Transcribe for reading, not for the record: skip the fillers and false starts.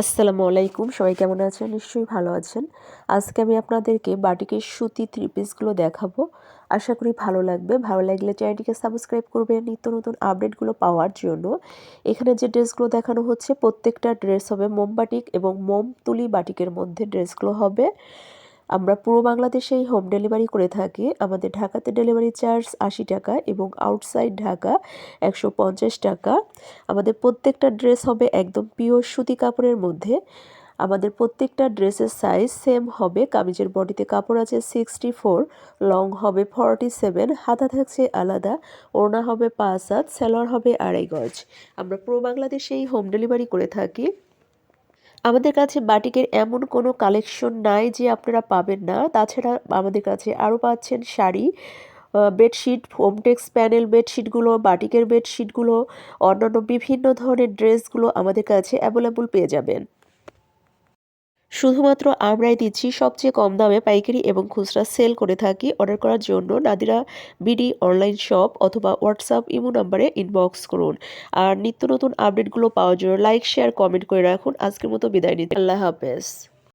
আসসালামু আলাইকুম। সবাই কেমন আছেন? নিশ্চয়ই ভালো আছেন। আজকে আমি আপনাদেরকে বাটিকের সুতি 3 পিসগুলো দেখাবো। আশা করি ভালো লাগবে। ভালো লাগলে চ্যানেলটিকে সাবস্ক্রাইব করবেন নিত্য নতুন আপডেটগুলো পাওয়ার জন্য। এখানে যে ড্রেসগুলো দেখানো হচ্ছে প্রত্যেকটা ড্রেস হবে মোম বাটিক এবং মোম তুলি বাটিকের মধ্যে ড্রেসগুলো হবে। আমরা পুরো বাংলাদেশেই হোম ডেলিভারি করে থাকি। আমাদের ঢাকাতে ডেলিভারি চার্জ ৮০ টাকা এবং আউটসাইড ঢাকা ১৫০ টাকা। আমাদের প্রত্যেকটা ড্রেস হবে একদম পিওর সুতি কাপড়ের মধ্যে। আমাদের প্রত্যেকটা ড্রেসের সাইজ সেম হবে। কামিজের বডিতে কাপড় আছে 64, লং হবে 47, হাতা থাকছে আলাদা, ওড়না হবে ৫ হাত, সালোয়ার হবে ২.৫ গজ। আমরা পুরো বাংলাদেশেই হোম ডেলিভারি করে থাকি। আমাদের কাছে বাটিকের এমন কোনো কালেকশন নাই যে আপনারা পাবেন না। তাছাড়া আমাদের কাছে আরও পাচ্ছেন শাড়ি, বেডশিট, হোমটেক্স প্যানেল বেডশিটগুলো, বাটিকের বেডশিটগুলো, অন্যান্য বিভিন্ন ধরনের ড্রেসগুলো আমাদের কাছে অ্যাভেলেবল পেয়ে যাবেন। শুধুমাত্র আমরাই দিচ্ছি সবচেয়ে কম দামে পাইকারি এবং খুচরা সেল করে থাকি। অর্ডার করার জন্য নাদিরা বিডি অনলাইন শপ অথবা হোয়াটসঅ্যাপ ইমো নাম্বারে ইনবক্স করুন। আর নিত্য নতুন আপডেটগুলো পাওয়ার জন্য লাইক, শেয়ার, কমেন্ট করে রাখুন। আজকের মতো বিদায় নিচ্ছি। আল্লাহ হাফেজ।